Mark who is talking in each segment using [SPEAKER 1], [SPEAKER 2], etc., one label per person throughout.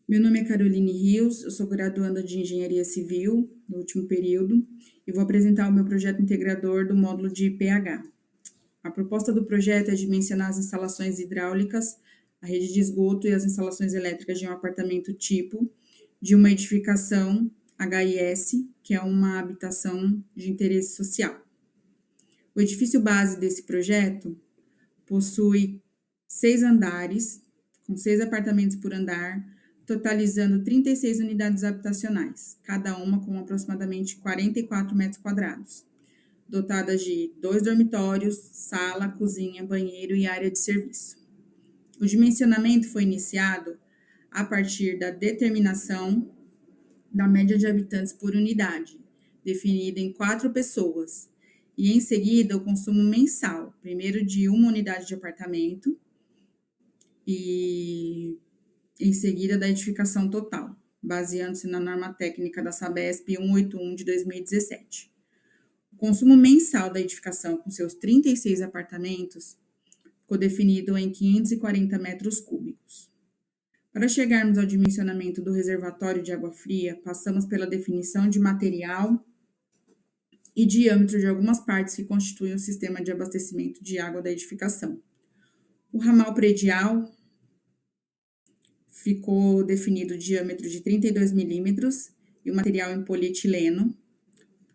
[SPEAKER 1] Meu nome é Caroline Rios, eu sou graduanda de Engenharia Civil, no último período, e vou apresentar o meu projeto integrador do módulo de pH. A proposta do projeto é dimensionar as instalações hidráulicas, a rede de esgoto e as instalações elétricas de um apartamento tipo de uma edificação HIS, que é uma habitação de interesse social. O edifício base desse projeto possui 6 andares, com 6 apartamentos por andar, totalizando 36 unidades habitacionais, cada uma com aproximadamente 44 metros quadrados, dotadas de 2 dormitórios, sala, cozinha, banheiro e área de serviço. O dimensionamento foi iniciado a partir da determinação da média de habitantes por unidade, definida em 4 pessoas, e em seguida o consumo mensal, primeiro de uma unidade de apartamento e em seguida da edificação total, baseando-se na norma técnica da Sabesp 181 de 2017. O consumo mensal da edificação com seus 36 apartamentos ficou definido em 540 metros cúbicos. Para chegarmos ao dimensionamento do reservatório de água fria, passamos pela definição de material e diâmetro de algumas partes que constituem o sistema de abastecimento de água da edificação. O ramal predial ficou definido o diâmetro de 32 milímetros e o material em polietileno.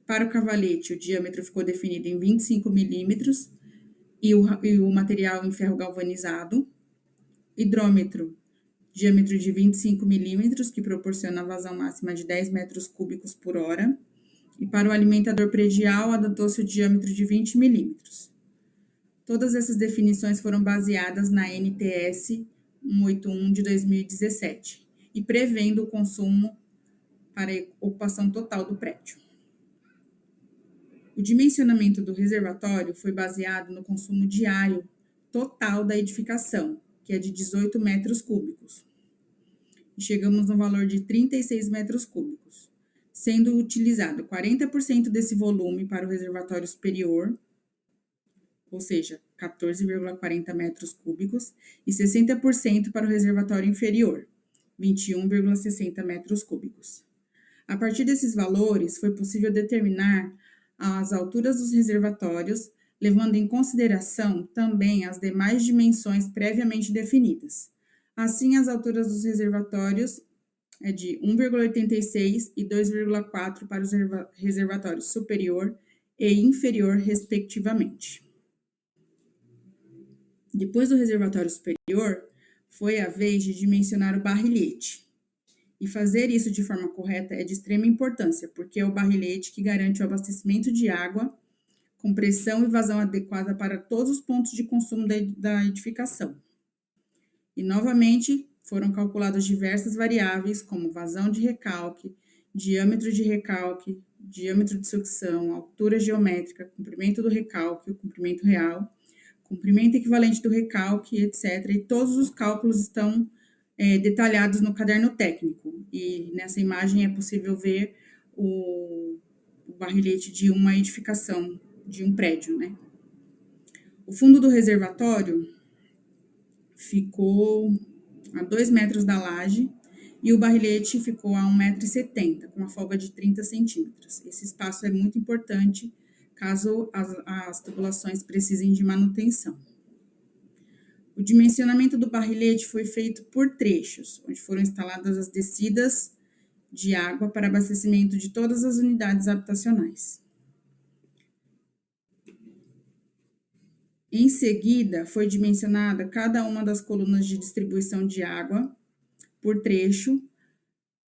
[SPEAKER 1] Para o cavalete, o diâmetro ficou definido em 25 milímetros e o material em ferro galvanizado. Hidrômetro, diâmetro de 25 milímetros, que proporciona a vazão máxima de 10 metros cúbicos por hora. E para o alimentador predial, adotou-se o diâmetro de 20 milímetros. Todas essas definições foram baseadas na NTS 181 de 2017 e prevendo o consumo para a ocupação total do prédio. O dimensionamento do reservatório foi baseado no consumo diário total da edificação, que é de 18 metros cúbicos. E chegamos no valor de 36 metros cúbicos, sendo utilizado 40% desse volume para o reservatório superior, ou seja, 14,40 metros cúbicos, e 60% para o reservatório inferior, 21,60 metros cúbicos. A partir desses valores, foi possível determinar as alturas dos reservatórios, levando em consideração também as demais dimensões previamente definidas. Assim, as alturas dos reservatórios é de 1,86 e 2,4 para os reservatórios superior e inferior, respectivamente. Depois do reservatório superior, foi a vez de dimensionar o barrilhete. E fazer isso de forma correta é de extrema importância, porque é o barrilhete que garante o abastecimento de água com pressão e vazão adequada para todos os pontos de consumo da edificação. E, novamente, foram calculadas diversas variáveis, como vazão de recalque, diâmetro de sucção, altura geométrica, comprimento do recalque, o comprimento real, comprimento equivalente do recalque, etc. E todos os cálculos estão detalhados no caderno técnico. E nessa imagem é possível ver o barrilhete de uma edificação, de um prédio, né? O fundo do reservatório ficou a 2 metros da laje e o barrilhete ficou a 1,70 m, com uma folga de 30 centímetros. Esse espaço é muito importante caso as tubulações precisem de manutenção. O dimensionamento do barrilhete foi feito por trechos, onde foram instaladas as descidas de água para abastecimento de todas as unidades habitacionais. Em seguida, foi dimensionada cada uma das colunas de distribuição de água por trecho,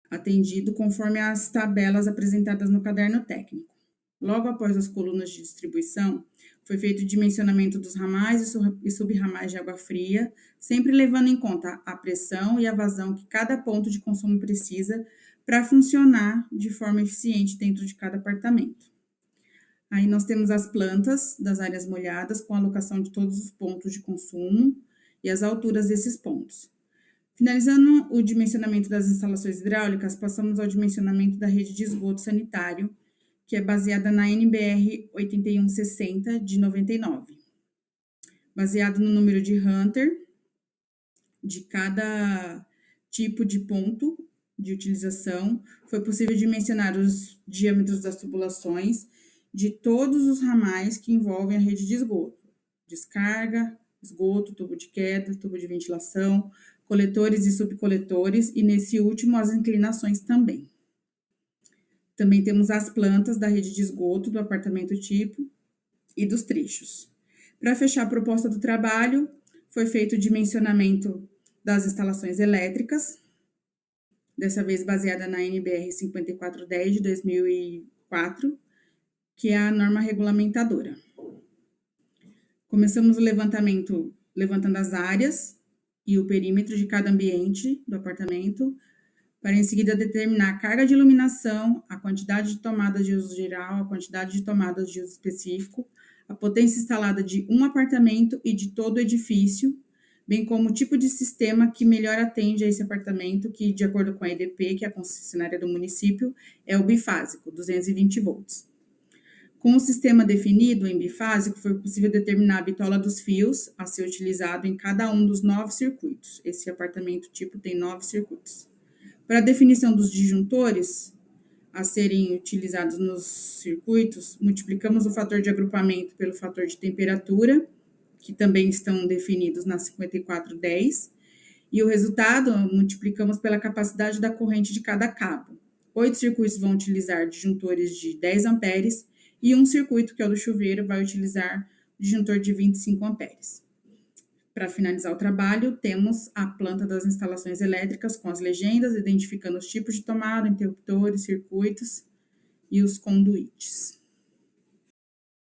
[SPEAKER 1] atendido conforme as tabelas apresentadas no caderno técnico. Logo após as colunas de distribuição, foi feito o dimensionamento dos ramais e subramais de água fria, sempre levando em conta a pressão e a vazão que cada ponto de consumo precisa para funcionar de forma eficiente dentro de cada apartamento. Aí nós temos as plantas das áreas molhadas, com a alocação de todos os pontos de consumo e as alturas desses pontos. Finalizando o dimensionamento das instalações hidráulicas, passamos ao dimensionamento da rede de esgoto sanitário, que é baseada na NBR 8160 de 99. Baseado no número de Hunter de cada tipo de ponto de utilização, foi possível dimensionar os diâmetros das tubulações de todos os ramais que envolvem a rede de esgoto: descarga, esgoto, tubo de queda, tubo de ventilação, coletores e subcoletores, e nesse último as inclinações também. Também temos as plantas da rede de esgoto do apartamento tipo e dos trechos. Para fechar a proposta do trabalho, foi feito o dimensionamento das instalações elétricas, dessa vez baseada na NBR 5410 de 2004, que é a norma regulamentadora. Começamos o levantamento levantando as áreas e o perímetro de cada ambiente do apartamento, para em seguida determinar a carga de iluminação, a quantidade de tomadas de uso geral, a quantidade de tomadas de uso específico, a potência instalada de um apartamento e de todo o edifício, bem como o tipo de sistema que melhor atende a esse apartamento, que, de acordo com a EDP, que é a concessionária do município, é o bifásico, 220 volts. Com o sistema definido em bifásico, foi possível determinar a bitola dos fios a ser utilizado em cada um dos 9 circuitos. Esse apartamento tipo tem 9 circuitos. Para a definição dos disjuntores a serem utilizados nos circuitos, multiplicamos o fator de agrupamento pelo fator de temperatura, que também estão definidos na 5410, e o resultado multiplicamos pela capacidade da corrente de cada cabo. 8 circuitos vão utilizar disjuntores de 10 amperes e um circuito, que é o do chuveiro, vai utilizar disjuntor de 25 amperes. Para finalizar o trabalho, temos a planta das instalações elétricas com as legendas, identificando os tipos de tomada, interruptores, circuitos e os conduítes.